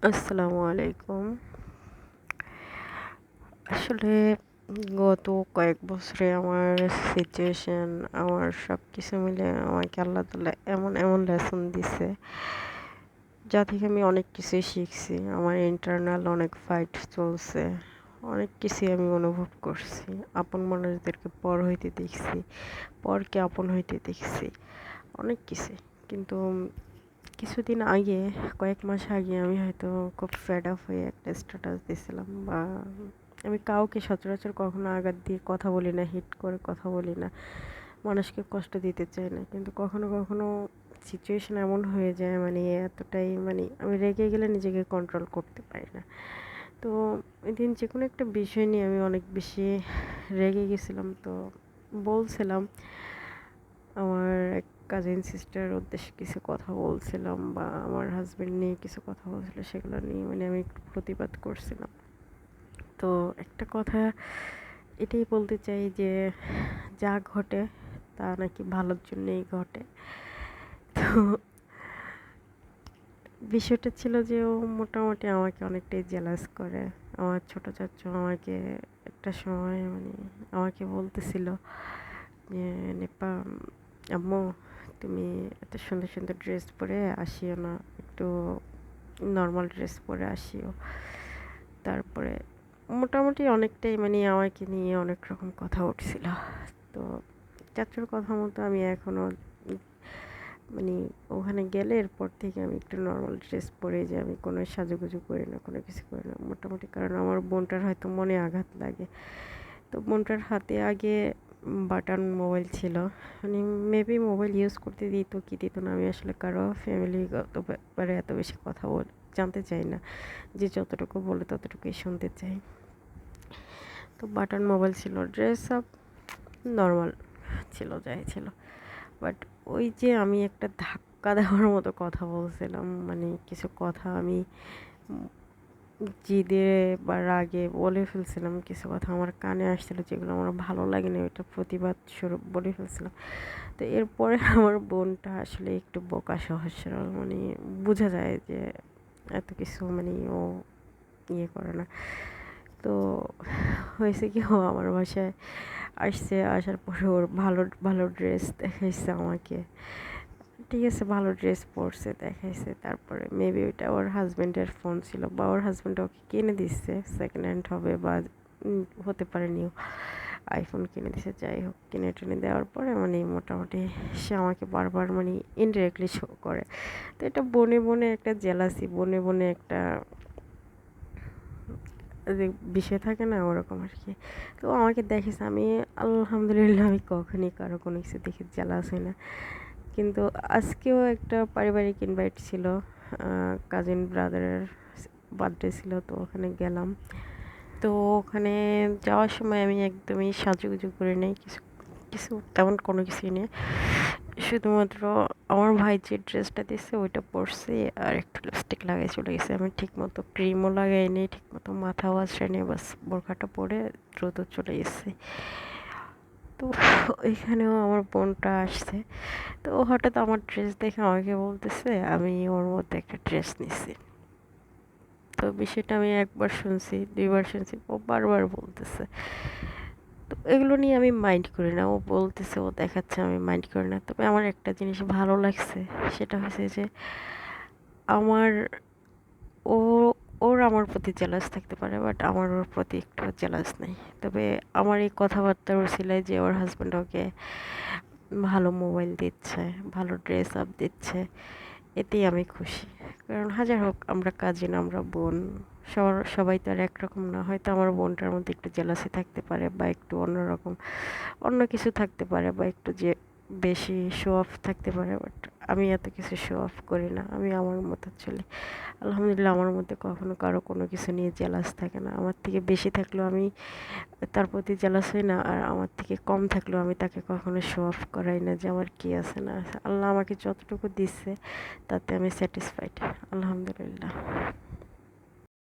আসসালামু আলাইকুম। আসলে গত কয়েক বছরে আমার সিচুয়েশন, আমার সবকিছু মিলে আমাকে আল্লাহ তাআলা এমন লেসন দিছে, যা থেকে আমি অনেক কিছুই শিখছি। আমার ইন্টারনাল অনেক ফাইট চলছে। অনেক কিছুই আমি অনুভব করছি। আপন মানুষদেরকে পর হইতে দেখছি, পরকে আপন হইতে দেখছি। অনেক কিছুই। কিন্তু কিছুদিন আগে, কয়েক মাস আগে আমি হয়তো খুব ফেড আপ হয়ে একটা স্ট্যাটাস দিয়েছিলাম, বা আমি কাউকে সচরাচর কখনো আঘাত দিয়ে কথা বলি না, হিট করে কথা বলি না, মানুষকে কষ্ট দিতে চাই না। কিন্তু কখনো কখনো সিচুয়েশন এমন হয়ে যায়, মানে এতটাই, মানে আমি রেগে গেলে নিজেকে কন্ট্রোল করতে পারি না। তো ওই দিন যে কোনো একটা বিষয় নিয়ে আমি অনেক বেশি রেগে গেছিলাম। তো বলছিলাম, আমার এক কাজিন সিস্টারের উদ্দেশ্যে কিছু কথা বলছিলাম, বা আমার হাজবেন্ড নিয়ে কিছু কথা বলছিল, সেগুলো নিয়ে মানে আমি একটু প্রতিবাদ করছিলাম। তো একটা কথা এটাই বলতে চাই যে, যা ঘটে তা নাকি ভালোর জন্যই ঘটে। তো বিষয়টা ছিল যে, ও মোটামুটি আমাকে অনেকটাই জেলাস করে। আমার ছোট চাচ্চু আমাকে একটা সময় মানে আমাকে বলতেছিল যে, "নেপা, আম্মু, তুমি এত সুন্দর সুন্দর ড্রেস পরে আসিও না, একটু নর্মাল ড্রেস পরে আসিও।" তারপরে মোটামুটি অনেকটাই মানে আমাকে নিয়ে অনেক রকম কথা উঠছিল। তো চাচ্চুর কথা মতো আমি এখনও মানে ওখানে গেলে এরপর থেকে আমি একটু নর্মাল ড্রেস পরে যাই। আমি কোনো সাজুগুজু করি না, কোনো কিছু করি না মোটামুটি। কারণ আমার বোনটার হয়তো মনে আঘাত লাগে। তো বোনটার হাতে আগে বাটন মোবাইল ছিল। মানে মেবি মোবাইল ইউজ করতে দিত কি দিত না, আমি আসলে কারো ফ্যামিলিগত ব্যাপারে এত বেশি কথা জানতে চাই না। যে যতটুকু বলে ততটুকুই শুনতে চাই। তো বাটন মোবাইল ছিল, ড্রেস আপ নর্মাল ছিল, যাই ছিল। বাট ওই যে আমি একটা ধাক্কা দেওয়ার মতো কথা বলছিলাম, মানে কিছু কথা আমি জিদে বা রাগে বলে ফেলছিলাম। কিছু কথা আমার কানে আসছিল, যেগুলো আমার ভালো লাগেনি, ওইটা প্রতিবাদ স্বরূপ বলে ফেলছিলাম। তো এরপরে আমার বোনটা আসলে একটু বোকা সহজ সরল, মানে বোঝা যায় যে এত কিছু মানে ও ইয়ে করে না। তো হয়েছে কি, ও আমার বাসায় আসছে, আসার পরে ওর ভালো ভালো ড্রেস দেখাইছে আমাকে। ঠিক আছে, ভালো ড্রেস পরছে, দেখাইছে। তারপরে মেবি ওইটা ওর হাজব্যান্ডের ফোন ছিল, বা ওর হাজব্যান্ড ওকে কিনে দিচ্ছে, সেকেন্ড হ্যান্ড হবে বা হতে পারে নিউ আইফোন কিনে দিছে। যাই হোক, কিনে টেনে দেওয়ার পরে মানে মোটামুটি সে আমাকে বারবার মানে ইনডিরেক্টলি শো করে। তো এটা বনে বনে একটা জেলাসি, বনে বনে একটা যে বিষয় থাকে না, ওরকম আর কি। তো আমাকে দেখিস, আমি আলহামদুলিল্লাহ আমি কখনই কারো কোনো কিছু দেখে জেলাস হই না। কিন্তু আজকেও একটা পারিবারিক ইনভাইট ছিল, কাজিন ব্রাদারের বার্থডে ছিল, তো ওখানে গেলাম। তো ওখানে যাওয়ার সময় আমি একদমই সাজুগুজু করে নেই, কিছু কিছু তেমন কোনো কিছুই নেই। শুধুমাত্র আমার ভাই যে ড্রেসটা দিচ্ছে ওইটা পরছি, আর একটু লিপস্টিক লাগাই চলে গেছে। আমি ঠিকমতো ক্রিমও লাগাইনি, ঠিকমতো মাথাও আঁচড়াইনি, বাস বোরখাটা পরে দ্রুত চলে গেছি। তো এখানেও আমার বোনটা আসছে। তো ও হঠাৎ আমার ড্রেস দেখে আমাকে বলতেছে আমি ওর মধ্যে একটা ড্রেস নিছি। তো বিষয়টা আমি একবার শুনছি, দুইবার শুনছি, ও বারবার বলতেছে। তো এগুলো নিয়ে আমি মাইন্ড করি না, ও বলতেছে, ও দেখাচ্ছে, আমি মাইন্ড করি না। তবে আমার একটা জিনিস ভালো লাগছে, সেটা হচ্ছে যে আমার ও ওর আমার প্রতি জেলাস থাকতে পারে, বাট আমার ওর প্রতি একটু জেলাস নেই। তবে আমার এই কথাবার্তার উছিলায় যে ওর হাজব্যান্ড ওকে ভালো মোবাইল দিচ্ছে, ভালো ড্রেস আপ দিচ্ছে, এতেই আমি খুশি। কারণ হাজার হোক আমরা কাজিন, আমরা বোন, সবাই তো আর একরকম না। হয়তো আমার বোনটার মধ্যে একটু জেলাসি থাকতে পারে, বা একটু অন্যরকম অন্য কিছু থাকতে পারে, বা একটু যে বেশি শো অফ থাকতে পারে। বাট আমি এত কিছু শো অফ করি না, আমি আমার মতো চলি। আলহামদুলিল্লাহ, আমার মধ্যে কখনো কারো কোনো কিছু নিয়ে জেলাস থাকে না। আমার থেকে বেশি থাকলেও আমি তার প্রতি জেলাস হই না, আর আমার থেকে কম থাকলেও আমি তাকে কখনো শো অফ করাই না যে আমার কি আছে না আছে। আল্লাহ আমাকে যতটুকু দিচ্ছে তাতে আমি স্যাটিসফাইড, আলহামদুলিল্লাহ।